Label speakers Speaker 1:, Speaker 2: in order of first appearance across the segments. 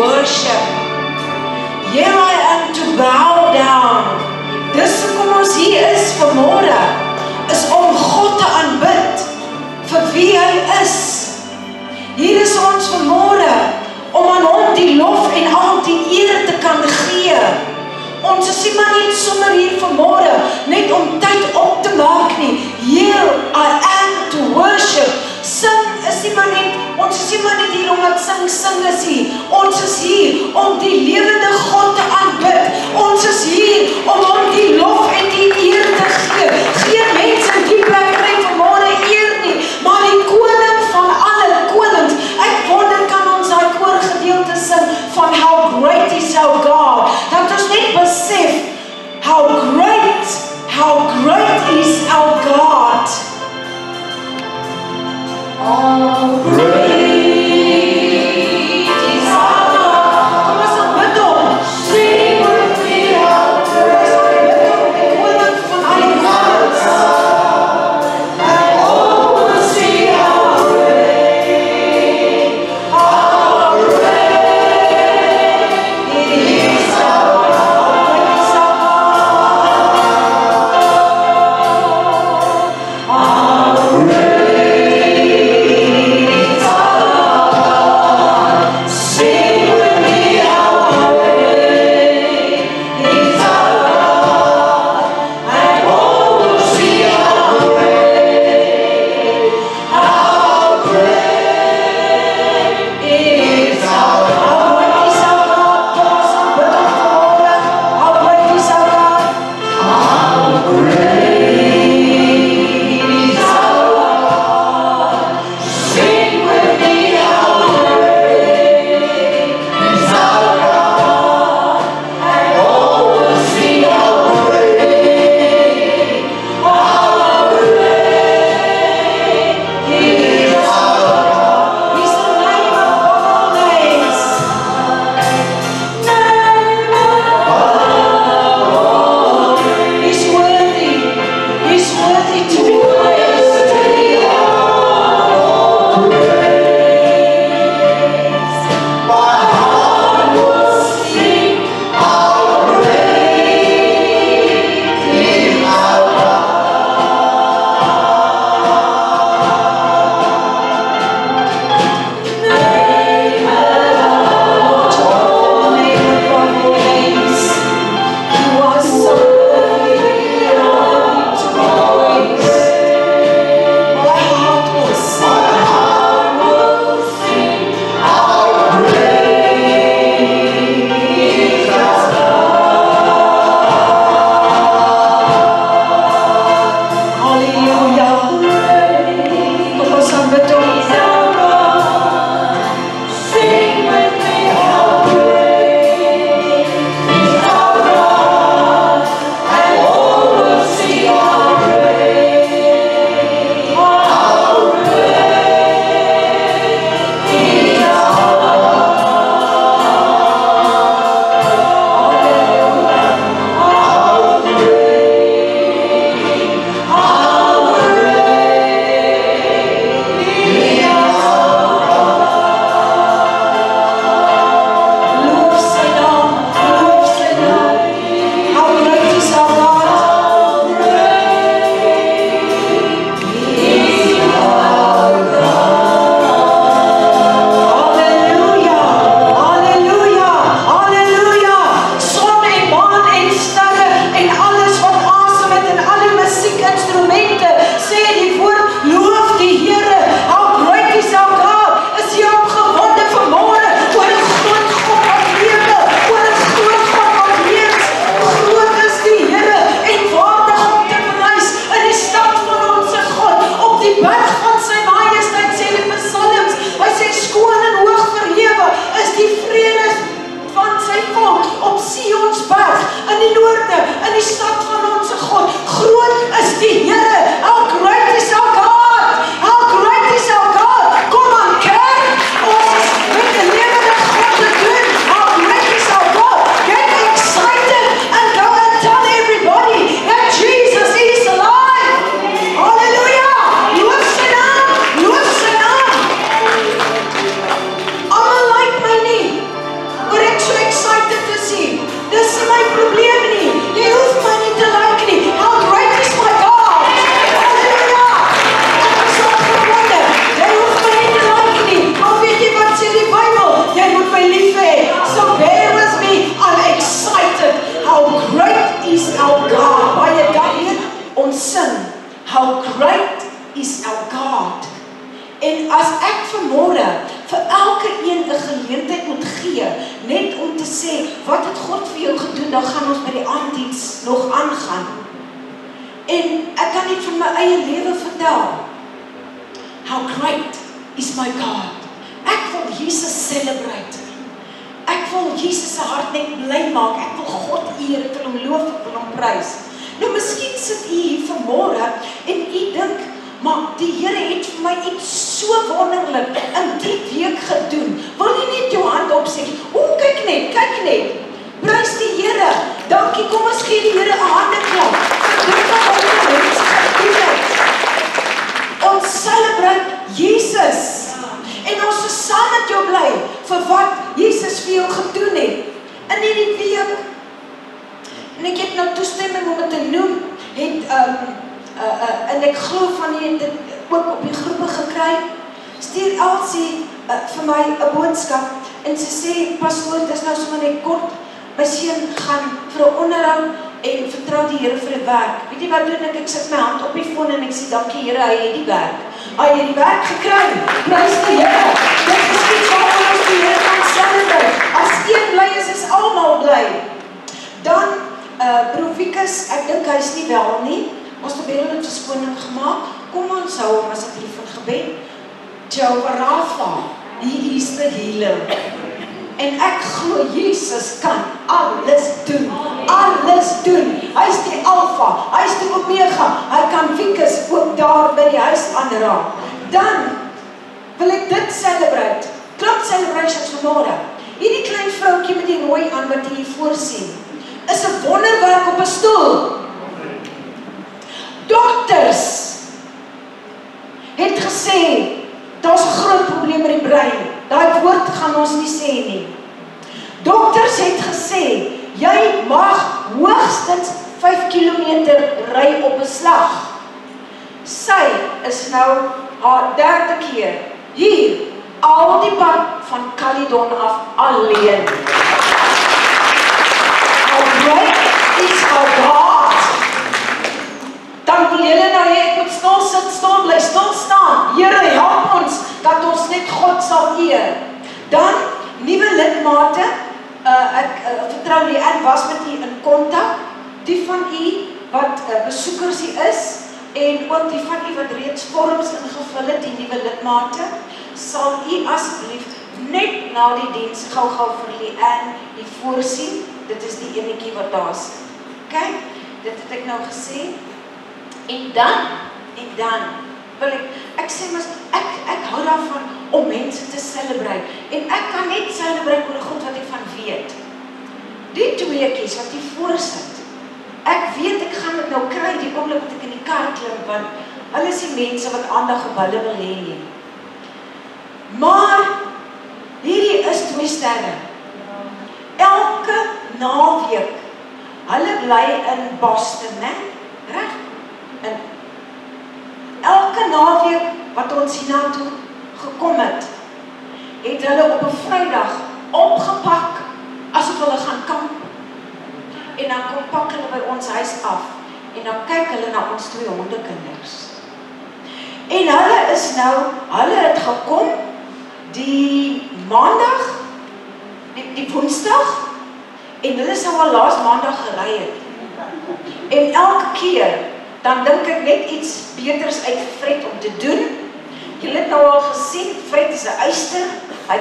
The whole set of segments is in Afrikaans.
Speaker 1: worship. Here I am to bow down. Dis hoekom ons hier is vanmôre, is om God te aanbid vir wie hy is. Hier is ons vanmôre om aan hom die lof en al die eer te kan gee. Ons is nie maar net sommer hier vanmôre net om tyd op te maak nie. Here I am to worship. Sing is nie maar net, ons is nie maar net hier omdat sing is hier. Ons is hier om die lewende God te aanbid. Ons is hier om hom die lof en die eer te gee. Geen mens in die plek net vanmôre eer nie, maar die koning van alle konings. Ek wonder kan ons daai koorgedeelte sing van how great is our God. Dat ons net besef how great is our God. Oh, great is our God. Kom ons aanbid hom. Sing with me, our praise. sing, how great is our God. En as ek vanmôre vir elke een 'n geleentheid moet gee, net om te sê, wat het God vir jou gedoen, dan gaan ons by die aanddiens nog aangaan. En ek kan net van my eie lewe vertel. How great is my God. Ek wil Jesus celebrate. Ek wil Jesus se hart net bly maak. Ek wil God eer, ek wil hom loof, ek wil hom prys. Nou miskien sit u hier vanmôre en u dink, maar die Here het vir my iets so wonderlik in die week gedoen. Wil jy net jou hand opsteek? O, kyk net. Prys die Here. Dankie, kom ons gee die Here 'n handeklop. Dit wat ons gedoen het. Ons celebrate Jesus. En ons is saam met jou bly vir wat Jesus vir jou gedoen het. In hierdie week, en ek het nou toestemming om dit te noem, en ek glo van jy het dit ook op die groepe gekry, stuur Elsie vir my 'n boodskap, en sy sê, pastoor, dit is nou sommer net kort, my seun gaan vir 'n onderhoud, en vertrou die Here vir die werk. Weet jy wat doen ek? Ek sit my hand op die foon en ek sê, dankie Here, hy het die werk. Hy het die werk gekry. Prys die Here. Dit is iets wat ons die Here kan celebrate. As een bly is almal bly. Dan, broer Wikus, ek dink hy is nie wel nie. Ons het baie net verskoning gemaak. Kom ons hou hom asseblief in gebed. Jehovah Rapha, he is the healer. En ek glo Jesus kan alles doen. Alles doen. Hy is die Alpha, hy is die Omega. Hy kan Wikus ook daar by die huis aanraak. Dan wil ek dit celebrate. Klop celebrations vanmôre. Hierdie klein vroukie met die rooi aan wat jy hier voor sien, is 'n wonderwerk op 'n stoel. Dokters het gesê, daar's 'n groot probleem met die brein. Daai woord gaan ons nie sê nie. Dokters het gesê, jy mag hoogstens 5 kilometer ry op 'n slag. Sy is nou haar 3de keer hier, al die pad van Caledon af alleen. How great is our God. Dan wil julle nou hê ek moet stil sit, stil bly, stil staan. Here, help ons dat ons net God sal eer. Dan nuwe lidmate, ek vertrou die en was met u in kontak. Die van u wat besoekers hier is en ook die van u wat reeds vorms ingevul het, die nuwe lidmate, sal u asseblief net na die diens gou-gou vir Leanne die voorsien. Dit is die enetjie wat daar is. Kyk, dit het ek nou gesê. En dan wil ek sê mos, ek hou daarvan om mense te celebrate. En ek kan net celebrate oor God wat ek van weet. Die tweeetjies wat hier voorsit, ek weet ek gaan dit nou kry die oomblik wat ek in die kar klim, want hulle is die mense wat aandag op hulle wil hê nie. Maar hierdie is 2 sterre. Elke naweek, hulle bly in Boston, né? Reg? En elke naweek wat ons hiernatoe gekom het hulle op 'n Vrydag opgepak asof hulle gaan kamp. En dan kom pak hulle by ons huis af en dan kyk hulle na ons 2 hondekinders. En hulle het gekom die Maandag, die Woensdag, en hulle sou al laas Maandag gery het. En elke keer dan dink ek net iets beters uit Fred om te doen. Julle het nou al gesien, Fred is 'n eyster, hy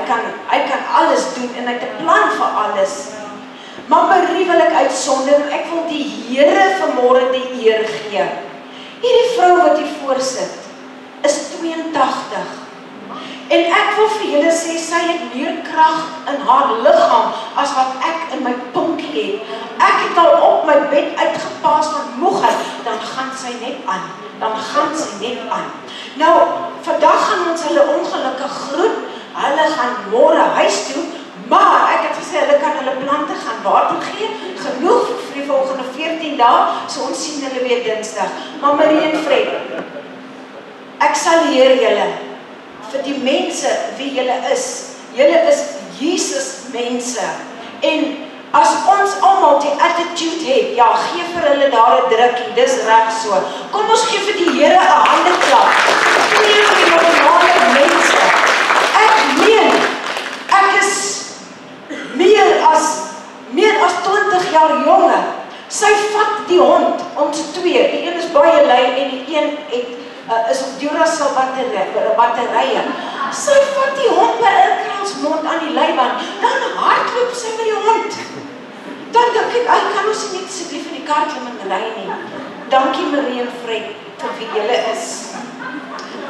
Speaker 1: kan alles doen en hy het 'n plan vir alles. Maar Marie wil ek uitsonder, ek wil die Here vanmôre die eer gee. Hierdie vrou wat hier voorsit, is 82. En ek wil vir julle sê, sy het meer krag in haar liggaam as wat ek in my pinkie het. Ek het al op my bed uitgepaas van moegheid, dan gaan sy net aan. Nou, vandag gaan ons hulle ongelukkig groet, hulle gaan môre huis toe, maar ek het gesê, hulle kan hulle plante gaan water gee, genoeg vir die volgende 14 dae, so ons sien hulle weer Dinsdag. Maar Marie en Fred, ek salueer julle, vir die mense wie julle is Jesus mense, en As ons almal die attitude het, ja, gee vir hulle daar 'n drukkie, dis reg so. Kom ons gee vir die Here 'n handeklap. Gee vir die normale mense. Ek meen, ek is meer as 20 jaar jonger. Sy vat die hond, ons twee. Die een is baie lui en die een is op Duracell batterye. Sy vat die hond by 'n kransmond aan die leiband. Dan hardloop sy met die hond. Dan dink ek, kan ons nie asseblief in die kar klim en ry nie. Dankie Marie en Fred vir wie julle is.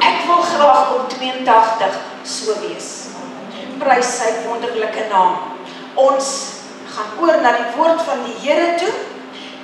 Speaker 1: Ek wil graag op 82 so wees. Prys sy wonderlike naam. Ons gaan oor na die woord van die Here toe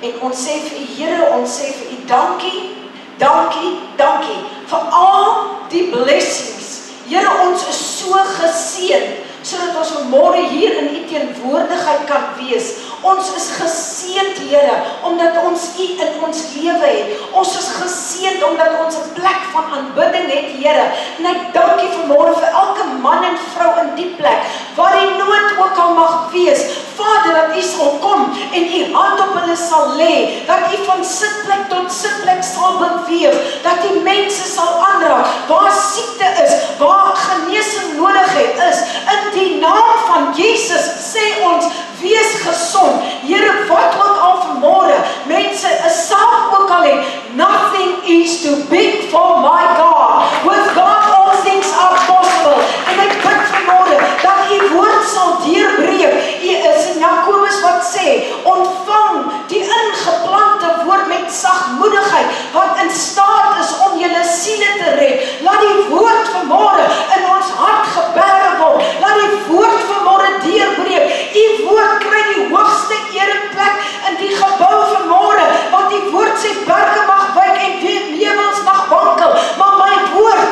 Speaker 1: en ons sê vir die Here, ons sê vir u dankie, dankie, dankie vir al die blessings. Here, ons is so geseën sodat ons vanmôre hier in u teenwoordigheid kan wees. Ons is geseënd, Here, omdat ons u in ons lewe het. Ons is geseënd omdat ons 'n plek van aanbidding het, Here. En ek dank u vanmôre vir elke man en vrou in die plek, waar die nood ook al mag wees. Vader, dat u sal kom en u hand op hulle sal lê, dat u van sitplek tot sitplek sal beweeg, dat die mense sal aanraak, waar siekte is, waar genesing nodig is. In die naam van Jesus sê ons, wees gesond. Here, wat ook al vanmôre, mense 'n saak ook al het, nothing is too big for my God. With God all things are possible. En ek bid vanmôre dat u woord sal deurbreek. U is in Jakobus wat sê, ontvang die ingeplante woord met sagmoedigheid, wat in staat is om julle siele te red. Laat die woord vanmôre in ons hart gebêre word. Laat die woord vanmôre deurbreek. U woord kry die hoogste ereplek in die gebou vanmôre, want die woord sê berge mag wyk en heuwels mag wankel, maar my woord,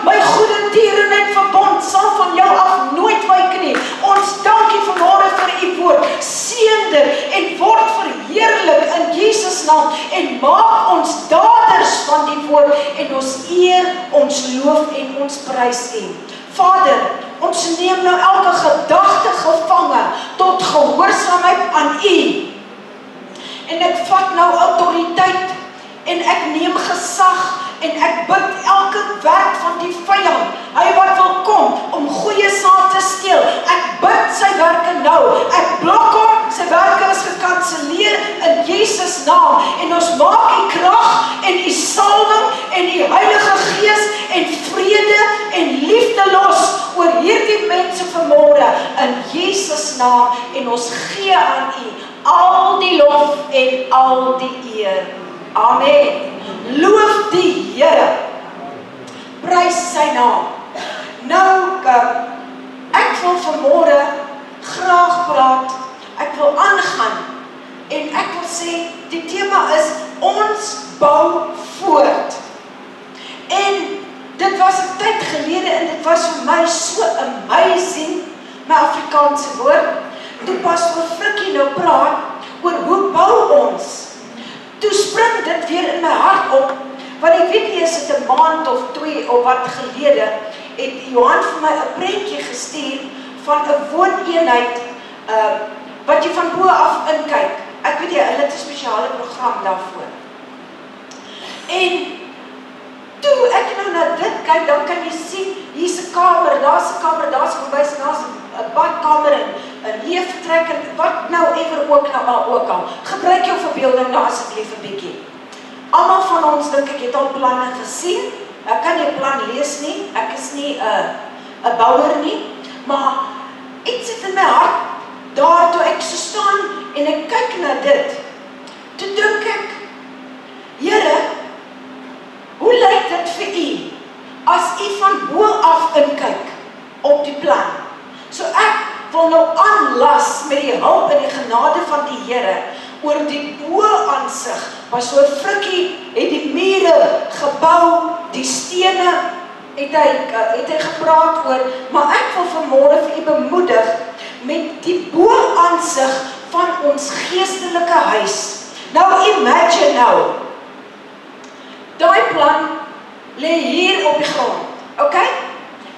Speaker 1: my goeie tierenheid verbond sal van jou af nooit wyk nie. Ons dank u vanmôre vir u woord. Seën dit en word verheerlik in Jesus naam en maak ons daders van die woord en ons eer, ons loof en ons prys u. Vader, ons neem nou elke gedagte gevange tot gehoorsaamheid aan u. En ek vat nou autoriteit en ek neem gesag en ek bid elke werk van die vyand, hy wat wil kom om goeie saad te steel, ek bid sy werke nou, ek blok hom, sy werke is gekanseleer in Jesus naam, en ons maak u krag en u salwing en u Heilige Gees en vrede en liefde los oor hierdie mense vanmôre in Jesus naam, en ons gee aan u al die lof en al die eer. Amen. Loof die Here. Prys sy naam. Nou, ek wil vanmôre graag praat. Ek wil aangaan en ek wil sê die tema is ons bou voort. En dit was 'n tyd gelede en dit was vir my so amazing, my Afrikaanse woord. Toe Pastor Frikkie nou praat oor hoe bou ons. Toe spring dit weer in my hart op, want ek weet nie, is dit 'n maand of 2 of wat gelede, het Johan vir my 'n prentjie gestuur van 'n wooneenheid, wat jy van bo af inkyk. Ek weet jy, hulle het 'n spesiale program daarvoor. En toe ek nou na dit kyk, dan kan jy sien, hier's 'n kamer, daar's 'n kamer, daar's 'n kombuis, daar's 'n badkamer en 'n leefvertrek en wat nou ewer ook al. Gebruik jou verbeelding nou asseblief 'n bietjie. Almal van ons dink ek het al planne gesien. Ek kan nie 'n plan lees nie. Ek is nie 'n bouer nie, maar iets het in my hart daar toe ek so staan en ek kyk na dit. Toe dink ek, Here, hoe lyk dit vir u as u van bo af inkyk op die plan? So ek wil nou aanlas met die hulp en die genade van die Here oor die bo-aansig. Pastor Frikkie het die mure gebou, die stene het hy gepraat oor, maar ek wil vanmôre vir u bemoedig met die bo-aansig van ons geestelike huis. Nou imagine nou, daai plan lê hier op die grond, okay?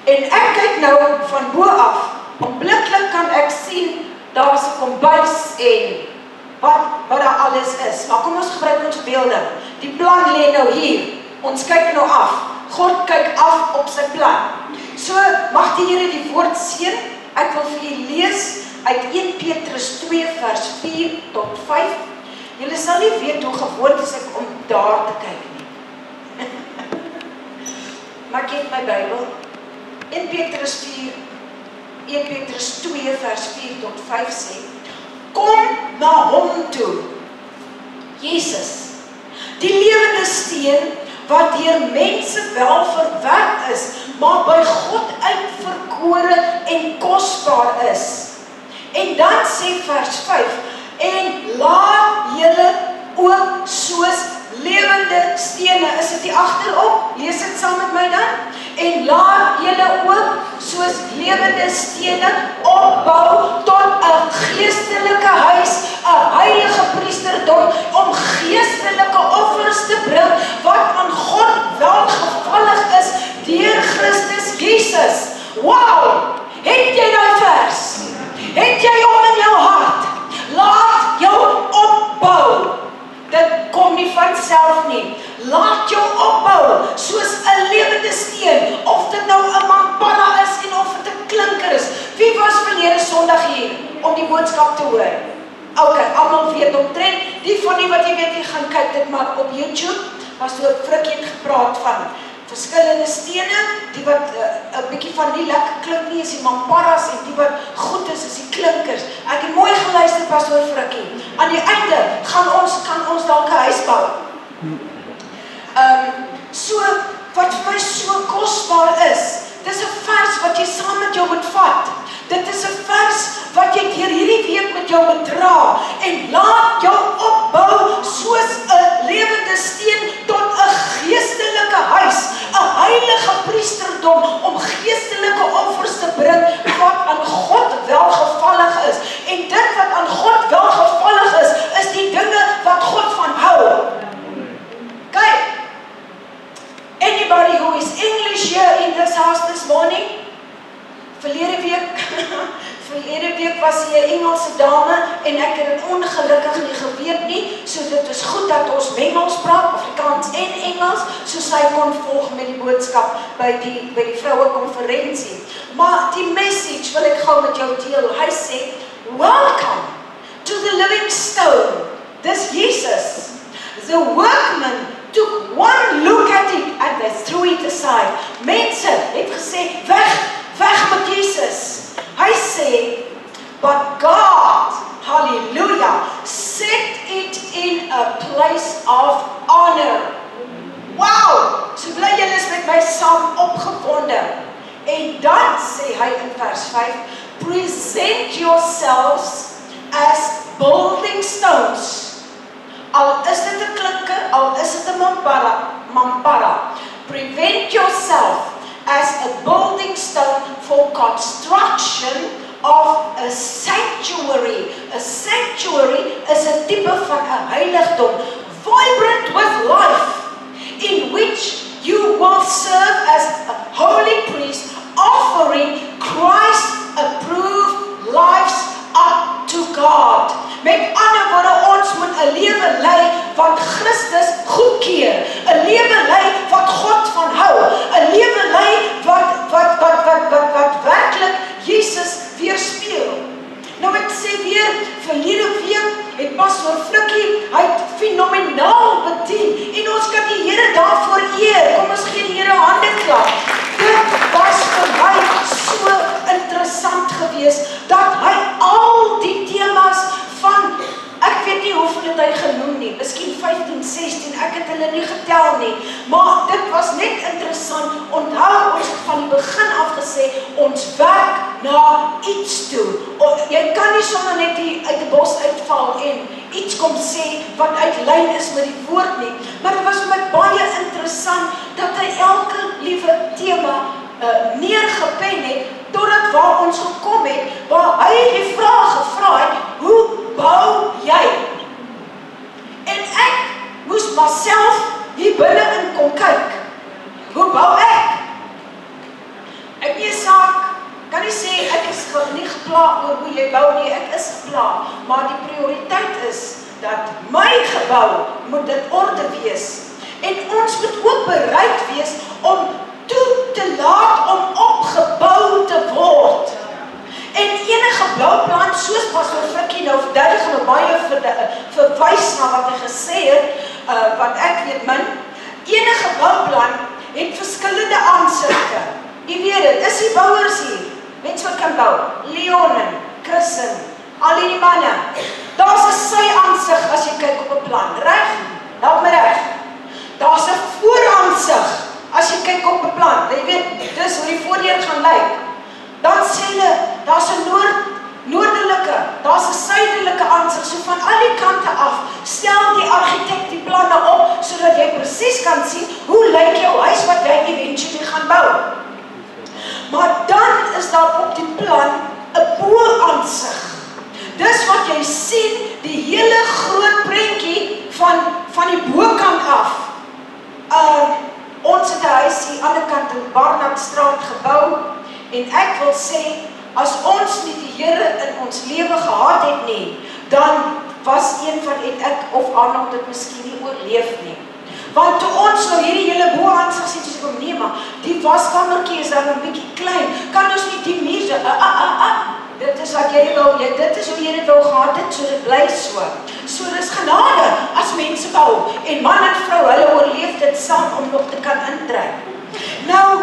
Speaker 1: En ek kyk nou van bo af. Onmiddellik kan ek sien daar's 'n kombuis en wat daar alles is. Maar kom ons gebruik ons verbeelding. Die plan lê nou hier. Ons kyk nou af. God kyk af op sy plan. So mag die Here die woord seën. Ek wil vir julle lees uit 1 Petrus 2 vers 4 tot 5. Julle sal nie weet hoe gewoond is ek om daar te kyk nie. Maar ek het my Bybel. 1 Petrus 2 vers 4 tot 5 sê, kom na hom toe, Jesus, die lewende steen, wat deur mense wel verwerp is, maar by God uitverkore en kosbaar is. En dan sê vers 5, en laat julle ook soos lewende stene, is dit die agterop, lees dit saam met my dan, en laat julle ook soos lewende stene opbou tot 'n geestelike huis, 'n heilige priesterdom, om geestelike offers te bring, wat aan God welgevallig is, deur Christus Jesus. Wow! Het jy daai vers? Het jy hom in jou hart? Laat jou opbou. Dit kom nie van self nie. Laat jou opbou soos 'n lewende steen, of dit nou 'n mampara is en of dit 'n klinker is. Wie was verlede Sondag hier om die boodskap te hoor? Okay, almal weet omtrent. Die van die wat jy weet, jy gaan kyk dit maar op YouTube. Pastoor Frikkie het gepraat van verskillende stene, die wat 'n bietjie van die lekker klink nie, is die mamparas, en die wat goed is die klinkers. Ek het mooi geluister, Pastoor Frikkie. Aan die einde kan ons dalk 'n huis bou. So, wat vir my so kosbaar is, dis 'n vers wat jy saam met jou moet vat. Dit is 'n vers wat jy deur hierdie week met jou moet dra, en laat jou opbou soos 'n lewende steen tot 'n geestelike huis, 'n heilige priesterdom, om geestelike offers te bring wat aan God welgevallig is. En dit wat aan God welgevallig is die dinge wat God van hou. Kyk, anybody who is English here in this house this morning? Verlede week was hier 'n Engelse dame, en ek het dit ongelukkig nie geweet nie, so dit is goed dat ons Engels praat, Afrikaans en Engels, so sy kon volg met die boodskap by die vroue konferensie. Maar die message wil ek gou met jou deel. Hy sê, welcome to the living stone. Dis Jesus. The workmen took one look at it and they threw it aside. Mense het gesê, weg met Jesus. Hy sê, but God, hallelujah, set it in a place of honor. Wow! So bly julle is met my saam opgewonde. En dan sê hy in vers 5, present yourselves as building stones. Al is dit 'n klinker, al is dit 'n mampara. Prevent yourself as a building stone for construction of a sanctuary. A sanctuary is 'n tipe van 'n heiligdom, vibrant with life, in which you will serve as a holy priest, offering Christ-approved lives up to God. Met ander woorde, ons moet 'n lewe lei wat Christus goedkeur, 'n lewe lei wat God van hou, 'n lewe lei wat werklik Jesus weerspieël. Nou ek sê weer, verlede week het Pastoor Frikkie, hy het fenomenaal bedien, en ons kan die Here daarvoor eer. Kom ons gee die Here 'n handeklap. Dit was vir my so interessant geweest, dat hy al die temas van, ek weet nie hoeveel het hy genoem nie, miskien 15, 16, ek het hulle nie getel nie, maar dit was net interessant. Onthou, ons het van die begin af gesê, ons werk na iets toe. Jy kan nie sommer net uit die bos uitval en iets kom sê wat uit lyn is met die woord nie, maar dit was vir my baie interessant, dat hy elke liewe tema neergepen het, totdat waar ons gekom het, waar hy die vraag gevra het, hoe bou jy? En ek moes myself hier binne in kom kyk. Hoe bou ek? Ek nie saak, kan nie sê, ek is nie gepla oor hoe moet jy bou nie, ek is gepla, maar die prioriteit is, dat my gebou moet dit orde wees. En ons moet ook bereid wees om toe te laat om opgebou te word. En enige bouplan, soos Pastor Frikkie nou verduidelik en baie verwys na wat hy gesê het, wat ek weet min, enige bouplan het verskillende aansigte. Jy weet dit, is die bouers hier, mense wat kan bou, Leon en Christen, al die manne, daar's 'n sy aansig as jy kyk op 'n plan, reg? Help my reg. Daar's 'n vooraansig as jy kyk op 'n plan. Jy weet, dis hoe die voordeur gaan lyk. Dan sê hulle, daar's 'n noordelike, daar's 'n suidelike aansig, so van al die kante af, stel die argitek die planne op, sodat jy presies kan sien, hoe lyk jou huis wat jy eventually gaan bou. Maar dan is daar op die plan 'n bo-aansig. Dis wat jy sien, die hele groot prentjie van die bokant af. Ons het 'n huis hier aan die kant in Barnardstraat gebou, en ek wil sê, as ons nie die Here in ons lewe gehad het nie, dan was een van ek of Arnold dit miskien nie oorleef nie. Want toe ons nou hierdie hele bo-aansig sien, soos ek hom neem, die waskamertjie is dan 'n bietjie klein, kan ons nie die muur so, dit is wat jy wil, dit is hoe jy dit wil gehad het, so dit bly so. So dis genade as mense bou, en man en vrou, hulle oorleef dit saam om nog te kan intrek. Nou,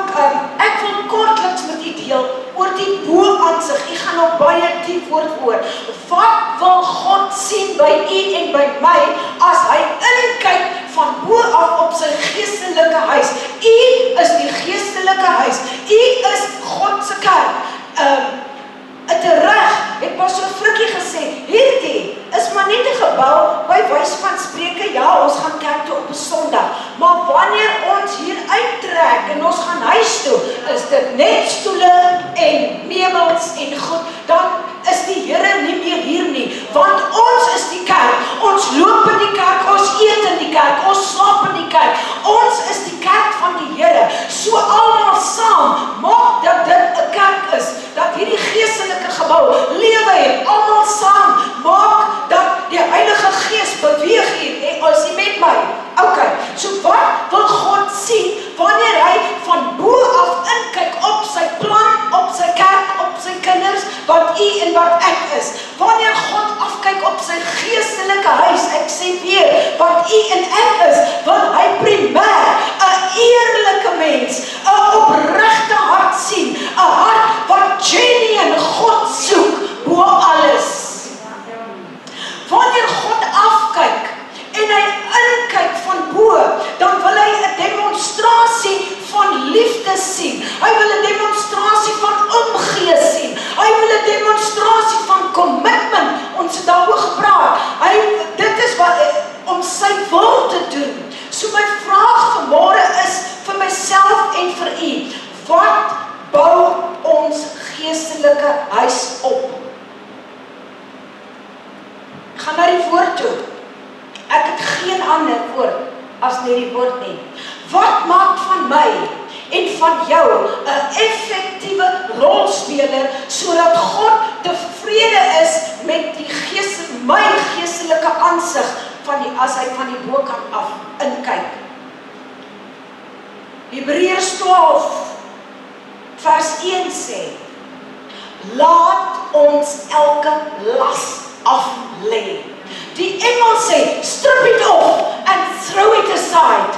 Speaker 1: ek wil kortliks met u deel oor die bo-aansig. Ek gaan nog baie diep oor. Wat wil God sien by u en by my as hy inkyk van bo af op sy geestelike huis? U is die geestelike huis. U is God se kerk. Tereg het Pastor Frikkie gesê, hierdie is maar net 'n gebou by wys van spreuke, ja, ons gaan kerk toe op 'n Sondag, maar wanneer ons hier uittrek en ons gaan huis toe, is dit net stoele en meubels en goed, dan is die Here nie meer hier nie, want ons is die kerk, ons loop in die kerk, ons eet in die kerk, ons slaap in die kerk, ons is die kerk van die Here, so almal saam, maak dat dit 'n kerk is, dat hierdie geestelike gebou lewe het, almal saam, maak dat die Heilige Gees beweeg hier, as jy met my, okay, so wat wil God sien, wanneer hy van bo af inkyk op sy plan, op sy kerk, op sy kinders, wat u en wat ek is, wanneer God afkyk op sy geestelike huis, ek sê weer, wat u en ek is, wil hy primêr 'n eerlike mens, 'n opregte hart sien, 'n hart wat genuine God soek, bo alles. Wanneer God afkyk, en hy inkyk van bo, dan wil hy 'n demonstrasie van liefde sien. Hy wil 'n demonstrasie van omgee sien. Hy wil 'n demonstrasie van commitment. Ons het daaroor gepraat. Dit is wat om sy wil te doen. So my vraag vanmôre is vir myself en vir u, wat bou ons geestelike huis op? Gaan na die woord toe. Ek het geen ander woord as net die woord nie. Wat maak van my en van jou 'n effektiewe rolspeler, sodat God tevrede is met my geestelike aansig as hy van die bokant af inkyk. Hebreërs 12 vers 1 sê, laat ons elke las af lê. Die Engel sê, strip it off and throw it aside.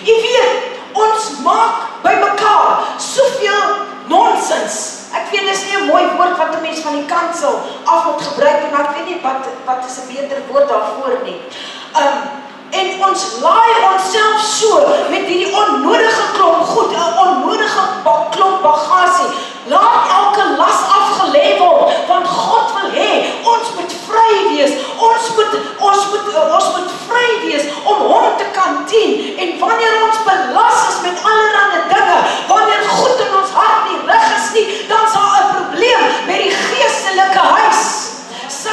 Speaker 1: Jy weet, ons maak by mekaar soveel nonsens. Ek weet, dis nie 'n mooi woord wat 'n mens van die kansel af moet gebruik, maar ek weet nie wat is 'n beter woord daarvoor nie. En ons laai onsself so met hierdie onnodige klomp goed, 'n onnodige klomp bagasie. Laat elke las afgelê word, want God wil hê ons moet vry wees. Ons moet vry wees om hom te kan dien. En wanneer ons belas is met allerlei dinge, wanneer goed in ons hart nie reg is nie, dan is daar 'n probleem met die geestelike huis. So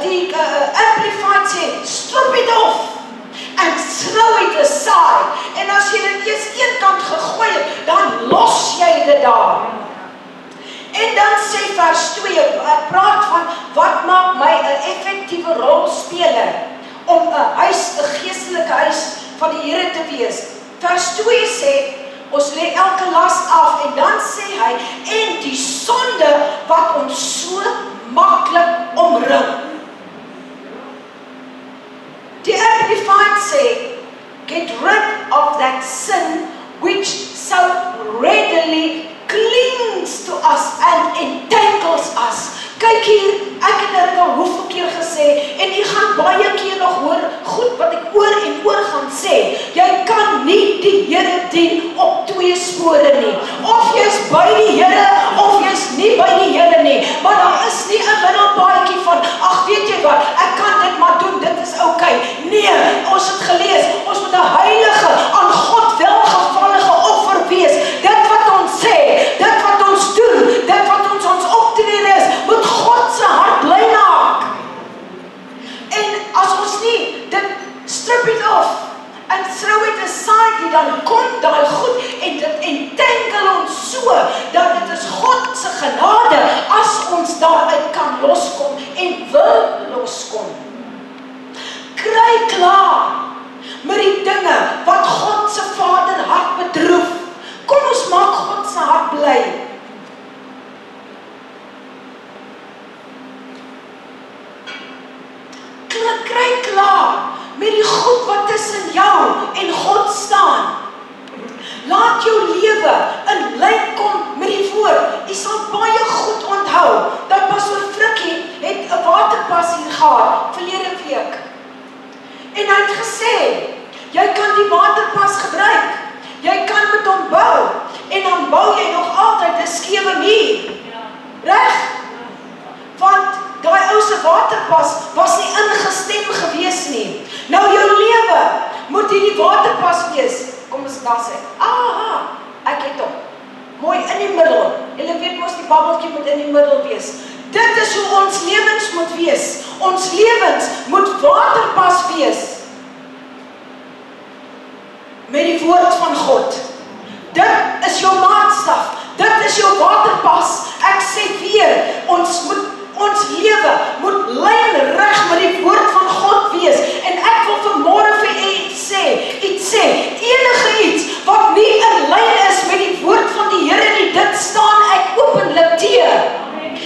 Speaker 1: die Amplified sê, strip it off and throw it aside. En as jy dit eers een kant gegooi het, dan los jy dit daar. En dan sê vers 2, praat van wat maak my 'n effektiewe rolspeler om 'n huis, 'n geestelike huis van die Here te wees. Vers 2 sê, ons lê elke las af en dan sê hy, en die sonde wat ons so maklik omring. Die Amplified sê, get rid of that sin which so readily clings to us and entangles us. Kyk hier, ek het dit al hoeveel keer gesê, en jy gaan baie keer nog hoor, goed wat ek oor en oor gaan sê, jy kan nie die Here dien op 2 spore nie. Of jy is by die Here, of jy is nie by die Here nie, maar daar is nie 'n middelpaadjie van, ag weet jy wat, ek kan dit maar doen, dit is okay. Nee, ons het gelees, ons moet 'n heilige, aan God welgevallige offer wees. Dit wat ons sê, dit wat ons doen, dit wat ons optrede is, moet God se hart bly maak. En as ons nie dit strip it off and throw it aside, dan kom daai goed en dit entangle ons so, dat dit is God se genade as ons daaruit kan loskom en wil loskom. Kry klaar met die dinge wat God se Vader hart bedroef. Kom ons maak God se hart bly. Kry klaar met die goed wat tussen jou en God staan. Laat jou lewe in lyn kom met die woord. Jy sal baie goed onthou dat Pastor Frikkie het 'n waterpas hier gehad verlede week. En hy het gesê, jy kan die waterpas gebruik. Jy kan met hom bou en dan bou jy nog altyd 'n skewe muur. Reg? Want daai ou se waterpas was nie ingestem gewees nie. Nou jou lewe moet hierdie waterpas wees. Kom ons daar sê. Aha, ek het hom. Mooi in die middel. Julle weet mos die babbeltjie moet in die middel wees. Dit is hoe ons lewens moet wees. Ons lewens moet waterpas wees met die woord van God. Dit is jou maatstaf. Dit is jou waterpas. Ek sê weer, ons lewe moet lynreg met die woord van God wees. En ek wil vanmôre vir u iets sê, enige iets wat nie in lyn is met die woord van die Here nie, dit staan ek openlik teë.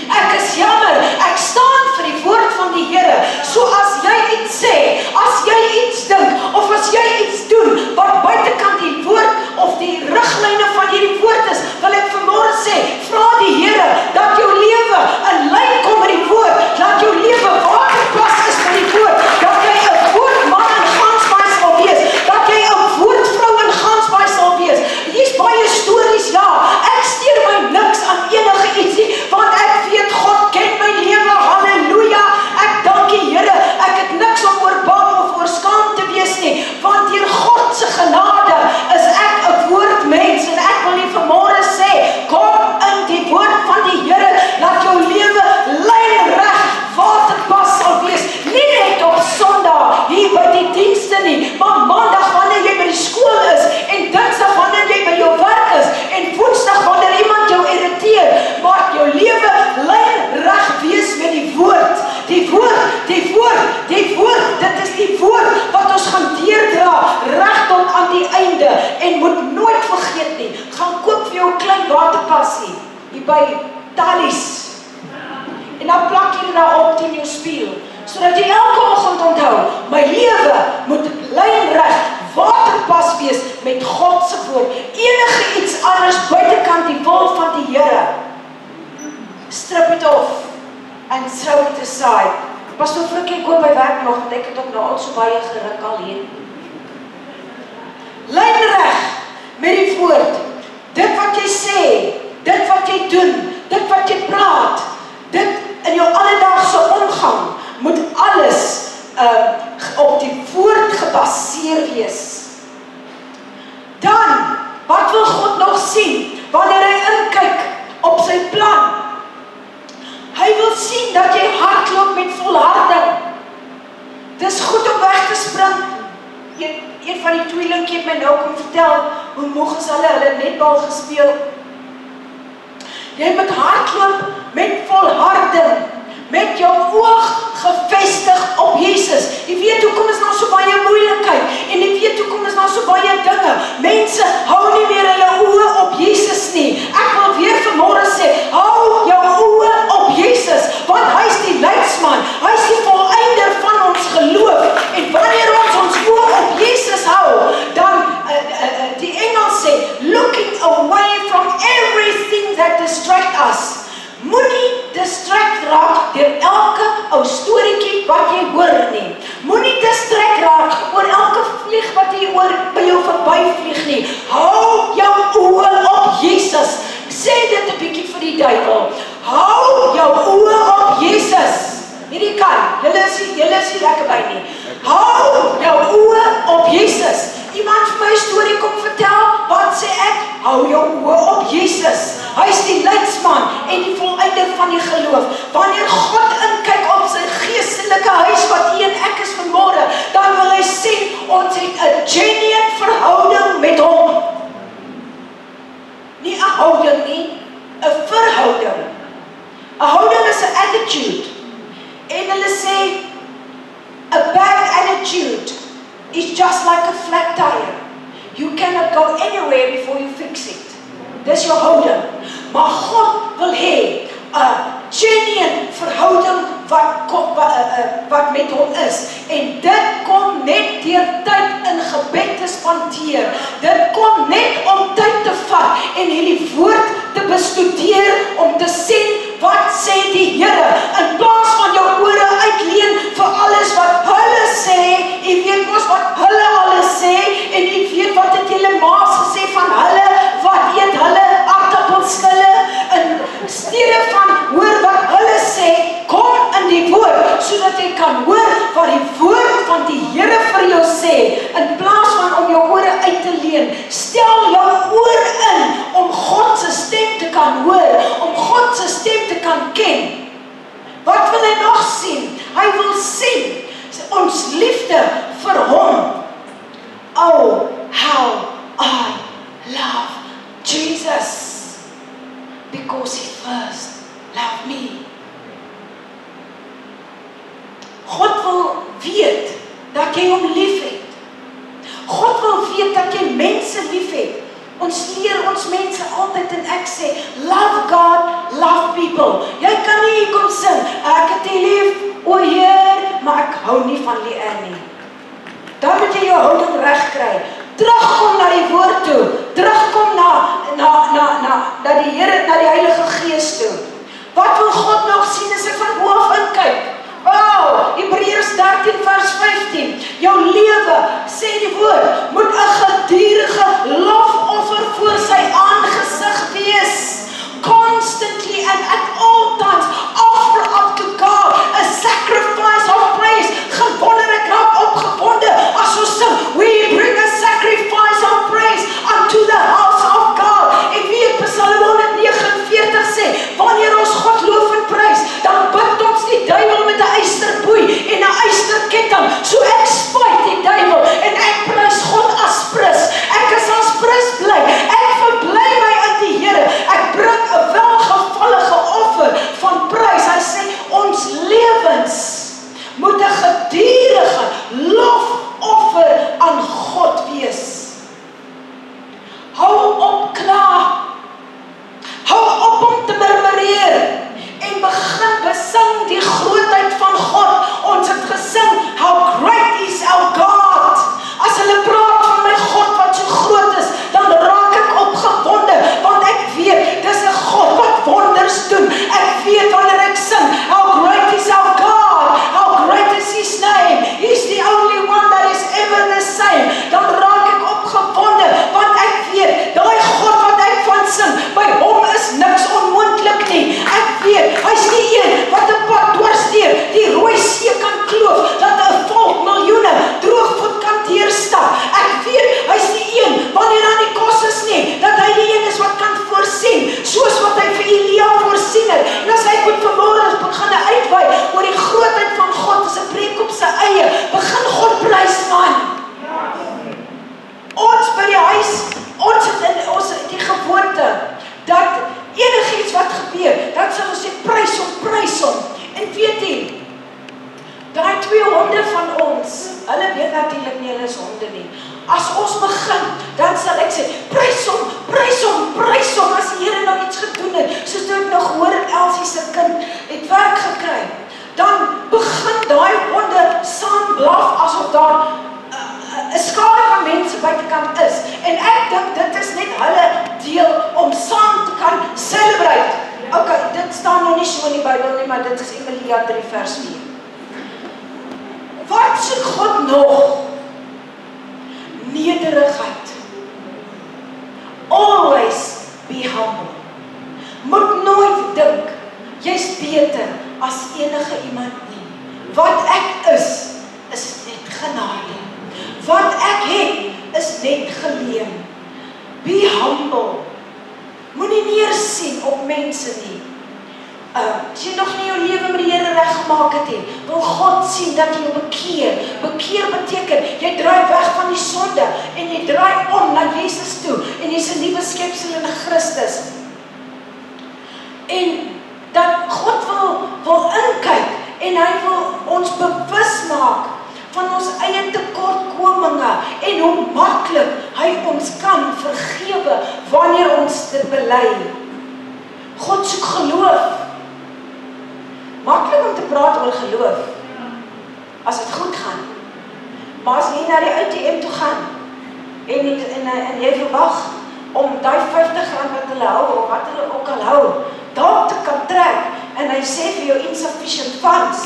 Speaker 1: Ek is jammer, ek staan vir die woord van die Here. So as jy iets sê, as jy iets dink, of as jy iets doen, wat buitekant die woord, of die riglyne van hierdie woord is, wil ek vanmôre sê, vra die Here, dat jou lewe in lyn kom met die woord, dat jou lewe waterpas is met die woord, dat jy 'n woordman en gansbaai sal wees, dat jy 'n woordvrou en gansbaai sal wees. Hier's baie stories, ja, ek steur my niks aan enige iets nie, want ek weet God ken my lewe, halleluja, ek dank die Here, ek het niks om oor bang of oor skaam te wees nie, want deur God se genade is ek 'n woordmens, en ek wil nie vanmôre sê, kom in die woord van die Here, laat jou lewe lynreg waterpas sal wees, nie net op Sondag hier by die dienste nie, maar Maandag wanneer jy by die skool is, en Dinsdag wanneer jy by jou werk is, en Woensdag wanneer iemand jou irriteer, maar jou lewe lynreg wees met die woord. Die woord, dit is die woord wat ons gaan deurdra reg tot aan die einde, en moet nooit vergeet nie, gaan koop vir jou klein waterpasie hier by Tallies, en dan plak jy dit daar op teen jou spieël, sodat jy elke oggend onthou, my lewe moet lynreg waterpas wees met God se woord. Enige iets anders buitekant die wil van die Here, strip it off and throw it aside. Pastor Frikkie kom by werk nog, want ek het ook nou al so baie geruk al hier. Lynreg met die woord. Dit wat jy sê, dit wat jy doen, dit wat jy praat, dit in jou alledaagse omgang, moet alles op die woord gebaseer wees. Dan, wat wil God nog sien, wanneer hy inkyk op sy plan? Hy wil sien dat jy hardloop met volharding. Dis goed om weg te spring. Een van die tweelingkie het my nou kom vertel, hoe moeg is hulle netbal gespeel. Jy moet hardloop met volharding, met jou oog gefestig op Jesus. Jy weet hoekom is nou so baie moeilikheid, en jy weet hoekom is nou so baie dinge. Mense hou nie meer hulle oë op Jesus nie. Ek wil weer vanmôre sê, hou jou oë op Jesus, want hy is die leidsman, hy is die volëinder van ons geloof, en wanneer ons oë op Jesus hou, dan, die Engels sê, looking away from everything that distract us. Moenie distract raak deur elke ou storieetjie wat jy hoor nie. Moenie distract raak oor elke vlieg wat jy oor by jou verbyvlieg nie. Hou jou oë op Jesus. Sê dit 'n bietjie vir die duiwel. Hou jou oë op Jesus. Hierdie kan, julle is nie lekker by nie. Hou jou oë op Jesus. Iemand vir my 'n storie kom vertel, wat sê ek? Hou jou oë op Jesus. Hy is die leidsman en die volëinder van die geloof. Wanneer God inkyk op sy geestelike huis wat u en ek is vanmôre, dan wil hy sien ons het 'n genuine verhouding met hom. Nie 'n houding nie, 'n verhouding. 'n Houding is 'n attitude. En hulle sê, a bad attitude is just like a flat tire. You cannot go anywhere before you fix it. Dis jou houding. Maar God wil hê 'n genuine verhouding wat met hom is. En dit kom net deur tyd in gebed te spandeer. Dit kom net om tyd te vat en hierdie woord te bestudeer om te sien wat sê die Here, in plaas van jou ore uitleen vir alles wat hulle sê. Jy weet mos wat hulle alles sê, en jy weet wat het julle maas gesê van hulle, wat eet hulle aardappelskille, in steede van hoor wat hulle sê, kom in die woord, sodat jy kan hoor wat die woord van die Here vir jou sê, in plaas van om jou ore uit te leen. Stel jou oor in om God se stem te kan hoor, om God se stem te kan ken. Wat wil hy nog sien? Hy wil sien ons liefde vir hom. Oh, how I love Jesus, because he first loved me. God wil weet dat jy hom lief het. God wil weet dat jy mense lief het. Ons leer ons mense altyd, en ek sê, love God, love people. Jy kan nie hier kom sing, ek het die lief, o Heer, maar ek hou nie van Leanne nie. Dan moet jy jou houding reg kry. Terugkom na die woord toe. Terugkom na die Here, na die Heilige Gees toe. Wat wil God nog sien as ek van bo af inkyk? Wow, Hebreërs 13 vers 15. Jou lewe, sê die woord, moet 'n gedurende lofoffer voor sy aangesig wees. Constantly and at all times offer up to God a sacrifice of praise. Gewonder ek raak opgewonde as ons sing, we bring a sacrifice of praise unto the house of God. Ek weet Psalm 149 sê, wanneer ons God loof en prys, dan bid ons die duiwel met 'n ysterboei en 'n ysterketting. So ek spyt die duiwel en ek nie. As ons begin, dan sal ek sê, prys hom, as die Here nou iets gedoen het, soos toe ek nou gehoor het, Elsie se kind het werk gekry, dan begin daai honde saam blaf, asof daar 'n skare van mense buitekant is, en ek dink dit is net hulle deel om saam te kan celebrate. Okay, dit staan nog nie so in die Bybel nie, maar dit is Emilia 3 vers 4. Wat soek God nog? Nederigheid. Always be humble. Moet nooit dink, jy's beter as enige iemand nie. Wat ek is net genade. Wat ek het, is net geleen. Be humble. Moenie neersien op mense nie. As jy nog nie jou lewe met die Here reggemaak het nie, wil God sien dat jy jou bekeer. Bekeer beteken, jy draai weg van die sonde, en jy draai om na Jesus toe, en jy is 'n nuwe skepsel in Christus. En dat God wil inkyk, en hy wil ons bewus maak van ons eie tekortkominge, en hoe maklik hy ons kan vergewe, wanneer ons dit bely. God soek geloof. Maklik om te praat oor geloof, as dit goed gaan. Maar as jy na die ATM toe gaan, en jy verwag, om die R50 wat hulle hou, of wat hulle ook al hou, daar te kan trek, en hy sê vir jou insufficient funds,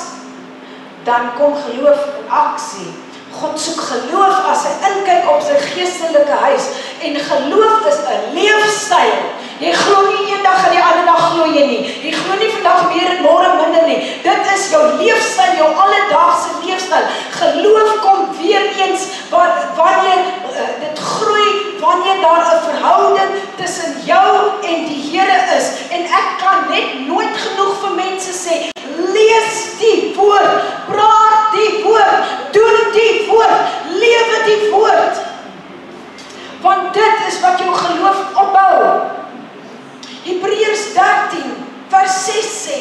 Speaker 1: dan kom geloof in aksie. God soek geloof as hy inkyk op sy geestelike huis, en geloof is 'n leefstyl. Jy glo nie een dag en die ander dag glo jy nie. Jy glo nie vandag meer en môre minder nie. Dit is jou leefstyl, jou alledaagse leefstyl. Geloof kom weer eens wanneer dit groei, wanneer daar 'n verhouding tussen jou en die Here is. En ek kan net nooit genoeg vir mense sê, lees die woord, praat die woord, doen die woord, lewe die woord. Want dit is wat jou geloof opbou. Hebreërs 13 vers 6 sê,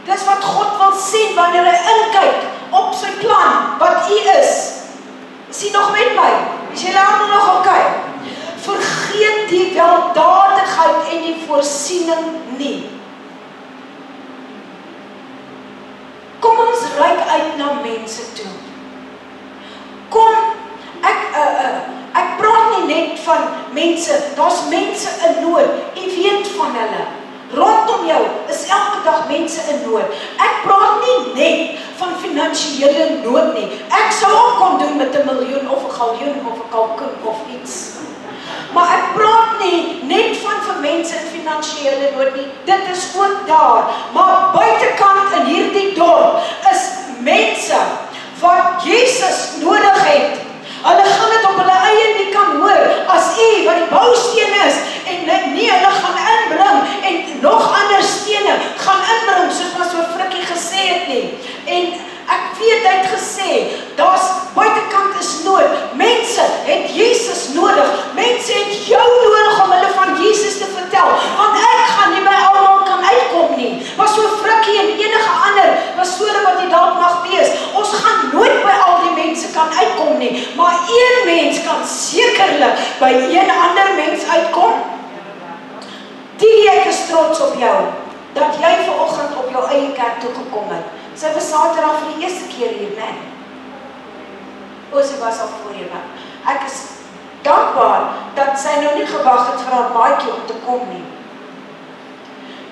Speaker 1: dis wat God wil sien wanneer hy inkyk op sy plan, wat u is. Is u nog met my? Is julle almal nog okay? Vergeet die weldadigheid en die voorsiening nie. Kom ons reik uit na mense toe. Kom, ek praat nie net van mense, daar's mense in nood, jy weet van hulle. Rondom jou is elke dag mense in nood. Ek praat nie net van finansiële nood nie. Ek sou ook kon doen met 1 miljoen of 'n galjoen of 'n kalkoen of iets. Maar ek praat nie net van vir mense in finansiële nood nie. Dit is ook daar. Maar buitekant in hierdie dorp is mense wat Jesus nodig het. Hulle gaan dit op hulle eie nie kan hoor, as u wat die bousteen is, en nie hulle gaan inbring, en nog ander stene gaan inbring, soos wat so Frikkie gesê het nie. En ek weet hy het gesê, daar's buitekant is nood. Mense het Jesus nodig. Mense het jou nodig om hulle van Jesus te vertel, want ek gaan nie by almal kan uitkom nie. Maar so Frikkie en enige ander pastore wat jy dalk mag wees, ons gaan nooit by al die mense kan uitkom nie, maar een mens kan sekerlik by een ander mens uitkom. Die ek is trots op jou, dat jy vanoggend op jou eie kerk toe gekom het. Sy was Saterdag vir die eerste keer hier, né? Sy was al voorheen. Ek is dankbaar dat sy nou nie gewag het vir haar maatjie om te kom nie.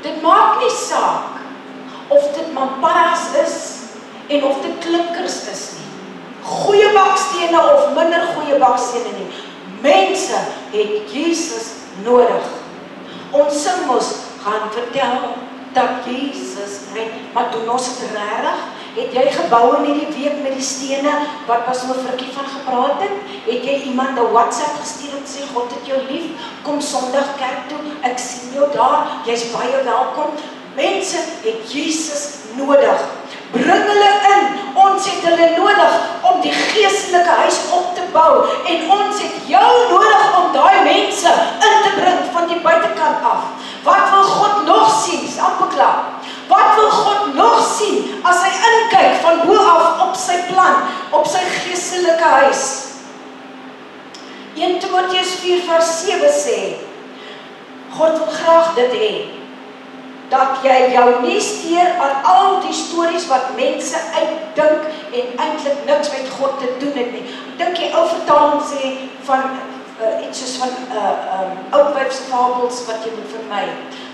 Speaker 1: Dit maak nie saak of dit mamparas is en of dit klinkers is nie. Goeie bakstene of minder goeie bakstene nie. Mense het Jesus nodig. Ons sing mos gaan vertel dat Jesus red, maar doen ons dit regtig? Het jy gebou in hierdie week met die stene wat pas oor Frikkie van gepraat het? Het jy iemand 'n WhatsApp gestuur en sê God het jou lief? Kom Sondag kerk toe, ek sien jou daar, jy's baie welkom. Mense het Jesus nodig. Bring hulle in. Ons het hulle nodig om die geestelike huis op te bou, en ons het jou nodig om daai mense in te bring van die buitekant af. Wat wil God nog sien? Is amper klaar. Wat wil God nog sien as hy inkyk van bo af op sy plan, op sy geestelike huis? Timoteus 4:7 sê, God wil graag dit hê, dat jy jou nie steur aan al die stories wat mense uitdink en eintlik niks met God te doen het nie. Ek dink die ou vertaling sê van iets soos van oudwyfse fabels wat jy moet vermy.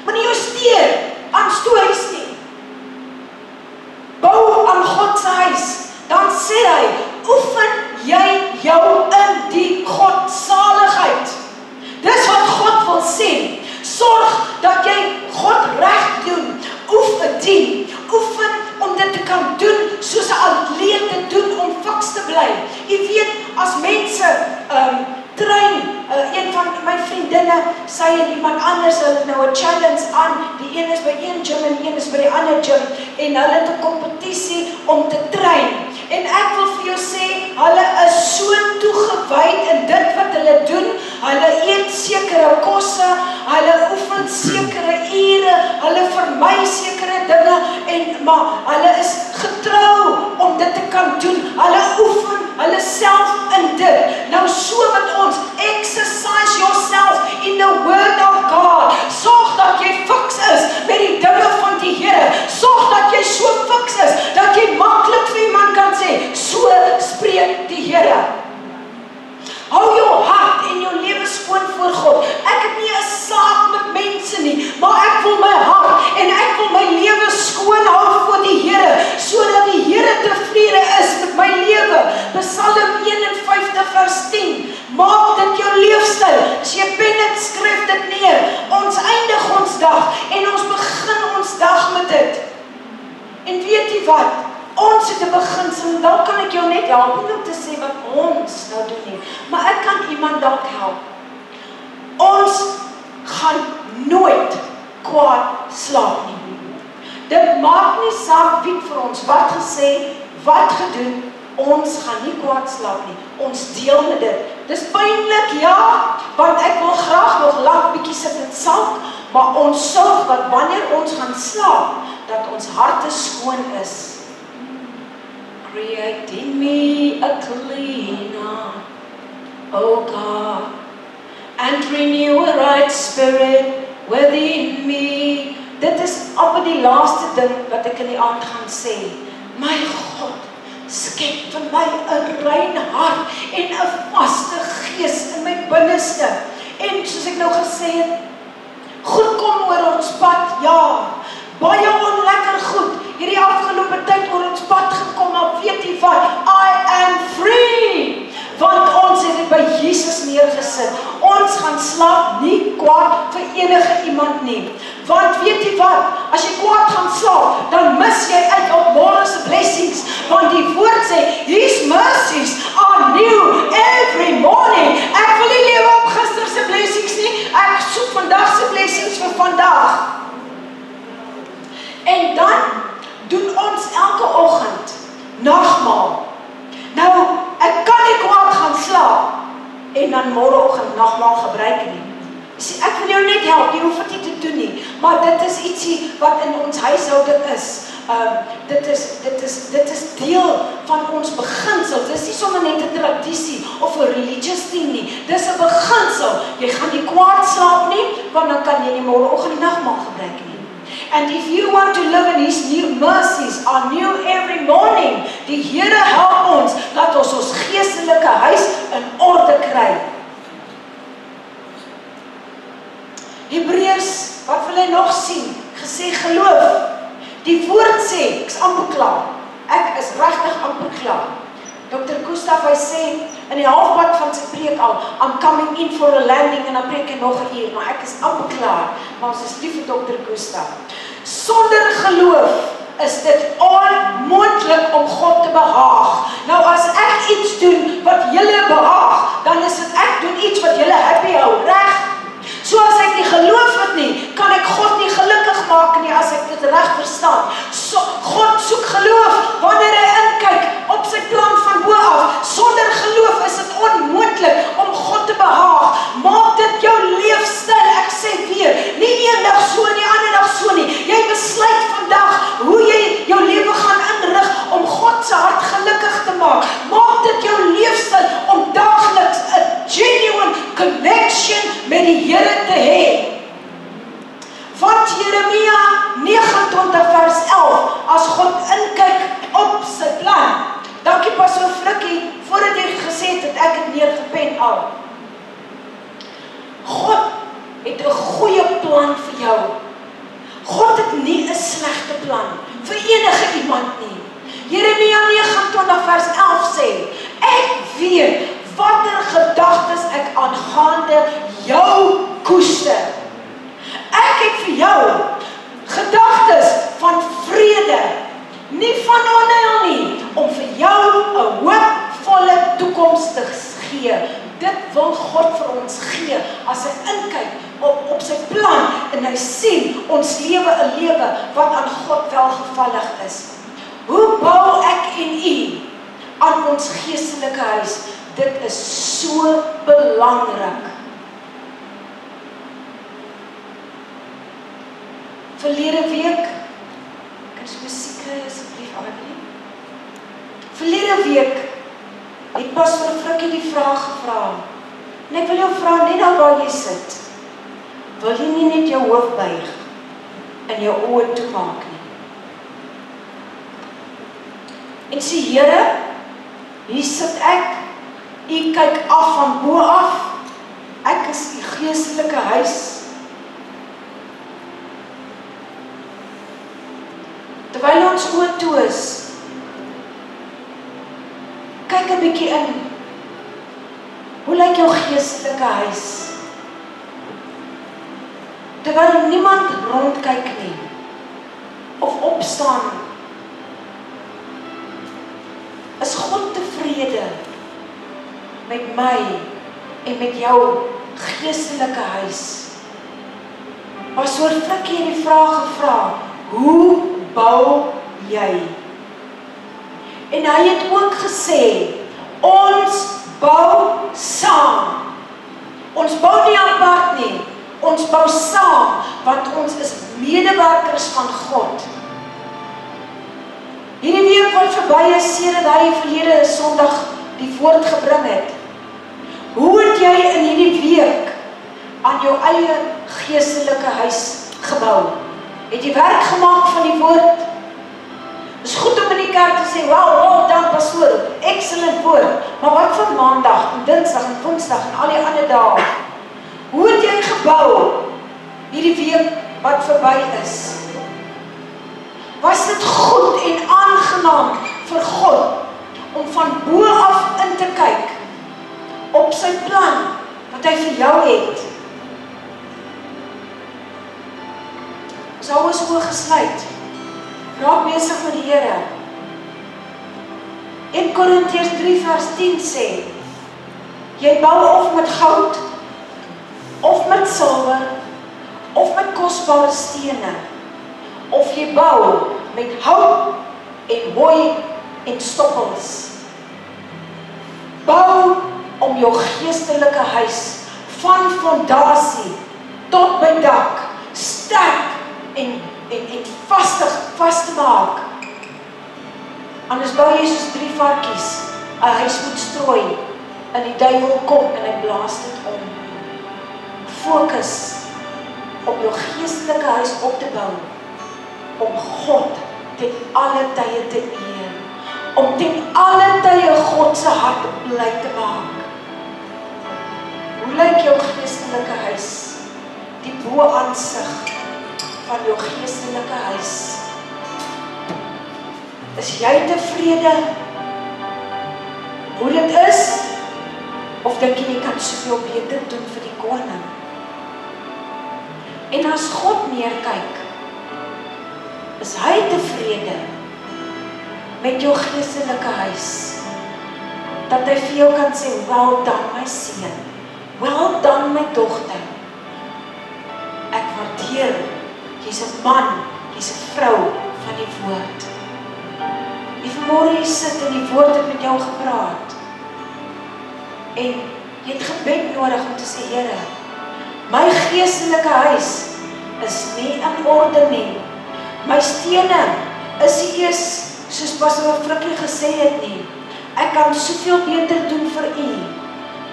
Speaker 1: Moenie jou steur aan stories nie. Bou aan God se huis. Dan sê hy, oefen jy jou in die godsaligheid. Dis wat God wil sê. Sorg dat jy God reg doen. Oefen om dit te kan doen soos 'n atleet te doen om fiks te bly. Jy weet, as mense train, een van my vriendinne, sy en iemand anders, hulle nou 'n challenge aan, die een is by een gym en die een is by die ander gym, en hulle het 'n kompetisie om te train. En ek wil vir jou sê, hulle is so toegewyd in dit wat hulle doen, hulle eet sekere kosse, hulle oefen sekere ure, hulle vermy sekere dinge, maar hulle is getrou om dit te kan doen, hulle oefen hulle self in dit. Nou so met ons, exercise yourself in the word of God. Sorg dat jy fiks is met die dinge van die Here. Sorg dat jy so fiks is, dat jy maklik vir iemand kan sê, so spreek die Here. Hou jou hart en jou lewe skoon voor God. Ek het nie 'n saak met mense nie, maar ek wil my hart en ek wil my lewe skoon hou voor die Here, sodat die Here tevrede is met my lewe. Psalm 51:10. Maak dit jou leefstyl. As jy pen dit, skryf dit neer. Ons eindig ons dag en ons begin ons dag met dit. En weet jy wat? Ons het 'n beginsel, en dan kan ek jou net help, nie om te sê wat ons nou doen nie, maar ek kan iemand dalk help. Ons gaan nooit kwaad slaap nie. Dit maak nie saak wie vir ons wat gesê, wat gedoen, ons gaan nie kwaad slaap nie. Ons deel met dit. Dis pynlik, ja, want ek wil graag nog lank bietjie sit en sulk, maar ons sorg dat wanneer ons gaan slaap, dat ons harte skoon is. Create in me a clean heart, O God, and renew a right spirit within me. Dit is amper die laaste ding wat ek in die aand gaan sê. My God, skep vir my 'n rein hart en 'n vaste gees in my binneste. En soos ek nou gesê het, goed kom oor ons pad, ja. Baie onlekker goed. Hierdie afgelope tyd oor ons pad gekom, maar weet jy wat? I am free. Want ons het dit by Jesus neergesit. Ons gaan slaap nie kwaad vir enige iemand nie. Want weet jy wat? As jy kwaad gaan slaap, dan mis jy uit op môre se blessings. Want die woord sê, His mercies are new every morning. Ek wil nie lewe op gister se blessings nie. Ek soek vandag se blessings vir vandag. En dan doen ons elke oggend nagmaal. Nou, ek kan nie kwaad gaan slaap en dan môreoggend nagmaal gebruik nie. Ek wil jou net help, jy hoef dit nie te doen nie, maar dit is ietsie wat in ons huishouding is. Dit is deel van ons beginsel. Dit is nie sommer net 'n tradisie of 'n religious thing nie. Dis 'n beginsel. Jy gaan nie kwaad slaap nie, want dan kan jy nie môreoggend nagmaal gebruik nie. And if you want to live in His new mercies are new every morning, die Here help ons, dat ons geestelike huis in orde kry. Hebreërs, wat wil hy nog sien? Gesê geloof. Die woord sê, ek is amper klaar. Ek is regtig amper klaar. Dr. Gustav, hy sê, in die halfpad van sy preek al, I'm coming in for a landing, en dan preek hy nog 'n uur, maar ek is amper klaar, maar ons is lief vir Dr. Gustav. Sonder geloof is dit onmoontlik om God te behaag. Nou as ek iets doen wat julle behaag, dan is dit ek doen iets wat julle happy hou, reg? So as ek nie geloof het nie, kan ek God nie gelukkig maak nie as ek dit reg verstaan. So, God soek geloof wanneer hy inkyk op sy plan van bo af. Sonder geloof is dit onmoontlik om God te behaag. Maak dit jou leefstyl, ek sê weer, nie een dag so nie, ander dag so nie. Jy besluit vandag hoe jy jou lewe gaan inrig om God se hart gelukkig te maak. Maak dit jou leefstyl om daagliks 'n connection met die Here te hê. Wat Jeremia 29 vers 11, as God inkyk op sy plan. Dankie Pastor Frikkie, voordat jy gesê het, ek het neergepen al. God het 'n goeie plan vir jou. God het nie 'n slegte plan vir enige iemand nie. Jeremia 29 vers 11 sê, ek weet watter gedagtes ek aangaande jou koester. Ek het vir jou gedagtes van vrede, nie van onheil nie, om vir jou 'n hoopvolle toekoms te gee. Dit wil God vir ons gee, as hy inkyk op sy plan, en hy sien ons lewe 'n lewe wat aan God welgevallig is. Hoe bou ek en u aan ons geestelike huis? Dit is so belangrik. Verlede week, kan jy musiek kry asseblief, Adelie? Verlede week het Pastor Frikkie die vraag gevra. En ek wil jou vra, net daar waar jy sit, wil jy nie net jou hoof buig en jou oë toemaak nie? En sê, Here, hier sit ek, u kyk af van bo af, ek is u geestelike huis. Terwyl ons oë toe is, kyk 'n bietjie in. Hoe lyk jou geestelike huis? Terwyl niemand rondkyk nie, of opstaan, is God tevrede met my en met jou geestelike huis? Pastor Frikkie het die vraag gevra, hoe bou jy? En hy het ook gesê, ons bou saam. Ons bou nie apart nie, ons bou saam, want ons is medewerkers van God. Hierdie week wat verby is, sedert hy verlede Sondag die woord gebring het. Hoe het jy in hierdie week aan jou eie geestelike huis gebou? Het jy werk gemaak van die woord? Het is goed om in die kerk te sê, wow, dan pastoor, excellent woord. Maar wat van maandag, en dinsdag, en woensdag, en al die ander dae? Hoe het jy gebou hierdie week wat verby is? Was dit goed en aangenaam vir God om van bo af in te kyk op sy plan wat hy vir jou het? Ons hou ons oë gesluit. Raak besig met die Here. 1 Korintiërs 3 vers 10 sê, jy bou of met goud, of met silwer, of met kosbare stene, of jy bou met hout en hooi en stoppels. Bou om jou geestelike huis van fondasie tot by dak sterk en vas te maak. Anders bou jy soos 3 varkies, 'n huis moet strooi, en die duiwel kom en hy blaas dit om. Fokus op jou geestelike huis op te bou, om God ten alle tye te eer, om ten alle tye God se hart bly te maak. Hoe lyk jou geestelike huis? Die bo-aansig van jou geestelike huis. Is jy tevrede hoe dit is? Of dink jy kan soveel beter doen vir die koning? En as God neerkyk, is hy tevrede met jou geestelike huis? Dat hy vir jou kan sê, well done my seun, well done my dogter. Ek waardeer, jy's 'n man, jy's 'n vrou van die woord. Die vanmôre jy sit en die woord het met jou gepraat. En jy het gebed nodig om te sê, Here, my geestelike huis is nie in orde nie. My stene is nie eers, soos Pastor Frikkie gesê het nie. Ek kan soveel beter doen vir u.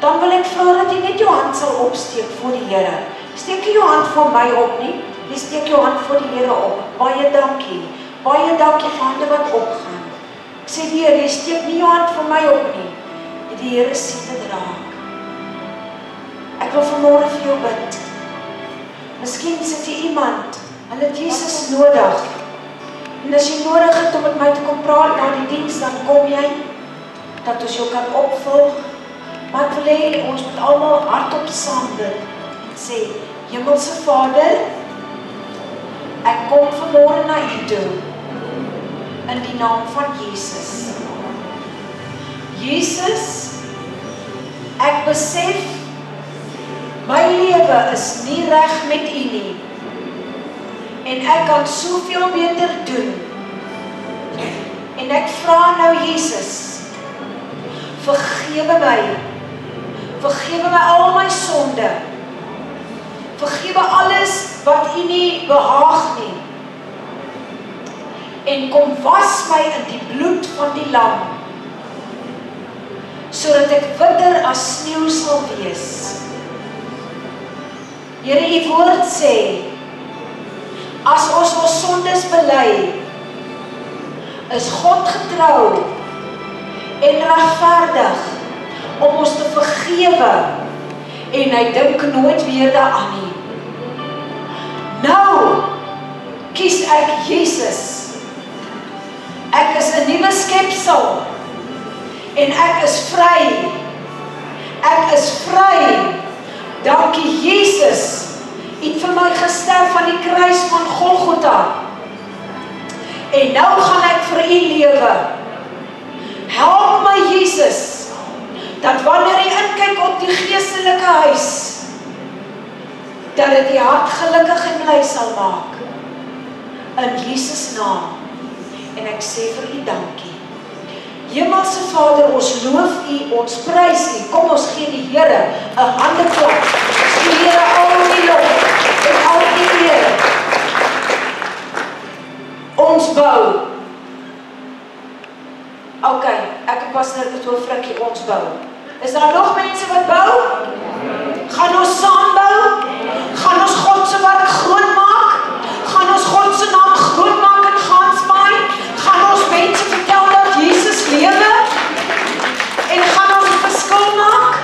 Speaker 1: dan wil ek vra dat jy net jou hand sal opsteek voor die Here. Steek jy jou hand voor my op nie, jy steek jou hand voor die Here op. Baie dankie vir hande wat opgaan. Ek sê weer, jy steek nie jou hand vir my op nie, die Here sien dit raak. Ek wil vanmôre vir jou bid. Miskien sit jy iemand, hulle het Jesus nodig. En as jy nodig het om met my te kom praat na die diens, dan kom jy, dat ons jou kan opvolg. Maar ek wil hê, ons moet almal hardop saam bid en sê, Hemelse Vader, ek kom vanmôre na U toe, in die naam van Jesus. Jesus, ek besef, my lewe is nie reg met U nie, en ek kan soveel beter doen. En ek vra nou Jesus, vergewe my al my sonde, vergewe alles wat U nie behaag nie, en kom was my in die bloed van die lam, sodat ek witter as sneeu sal wees. Here, U woord sê, as ons ons sondes bely, is God getrou en regverdig om ons te vergewe, en hy dink nooit weer daaraan nie. Nou kies ek Jesus. Ek is 'n nuwe skepsel en ek is vry. Ek is vry. Dankie Jesus. U het vir my gesterf aan die kruis van Golgotha. En nou gaan ek vir U lewe. Help my Jesus, dat wanneer U inkyk op die geestelike huis, dat dit die hart gelukkig en bly sal maak. In Jesus naam. En ek sê vir U dankie. Hemelse Vader, ons loof U, ons prys U. Kom ons gee die Here 'n handeklap. Ons gee die Here al die lof en al die eer. Ons bou. OK, ek en Pastor het oor frikkie, ons bou. Is daar nog mense wat bou? Gaan ons saam bou? Gaan ons God se werk groot maak? Gaan ons God se naam groot maak in Gansbaai? Gaan ons mense vertel dat Jesus lewe? En gaan ons 'n verskil maak?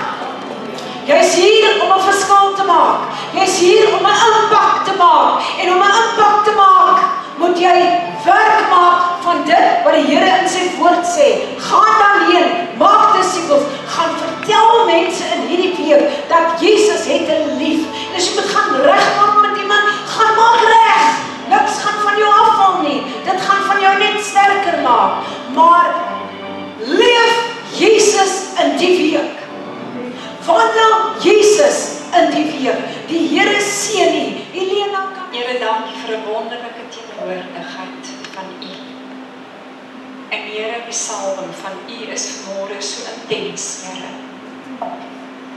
Speaker 1: Jy's hier om 'n verskil te maak. Jy's hier om 'n impak te maak. En om 'n impak te maak, moet jy werk maak van dit wat die Here in sy woord sê. Gaan dan heen, maak disippels, gaan vertel mense in hierdie week dat Jesus het hulle lief. En as jy moet gaan regmaak met iemand, gaan maak reg. Niks gaan van jou afval nie. Dit gaan van jou net sterker maak. Maar leef Jesus in die week. Wandel Jesus in die week. Die Here seën U. Helena,
Speaker 2: Here, dankie vir 'n wonderlike teenwoordigheid van U. En Here, die salwing van U is vanmôre so intens, Here.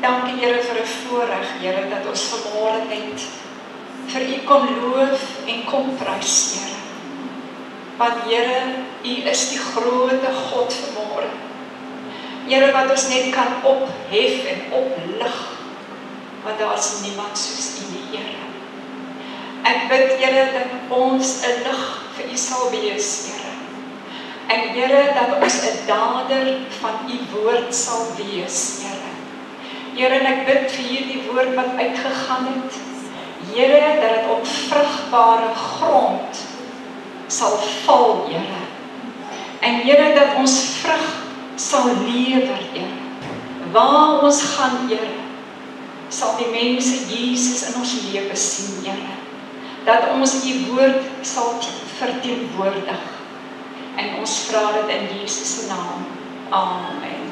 Speaker 2: Dankie Here vir 'n voorreg, Here, dat ons vanmôre net vir U kon loof en kom prys, Here. Want Here, U is die grootte God vanmôre. Here, wat ons net kan ophef en oplig, want daar is niemand soos U nie, Here. Ek bid, Here, dat ons 'n lig vir U sal wees, Here. En Here, dat ons 'n dader van U woord sal wees, Here. Here, en ek bid vir hierdie woord wat uitgegaan het, Here, dat dit op vrugbare grond sal val, Here. En Here, dat ons vrug sal lewer, Here. Waar ons gaan, Here, sal die mense Jesus in ons lewe sien, Here. Dat ons U woord sal verteenwoordig. En ons vra dit in Jesus se naam. Amen.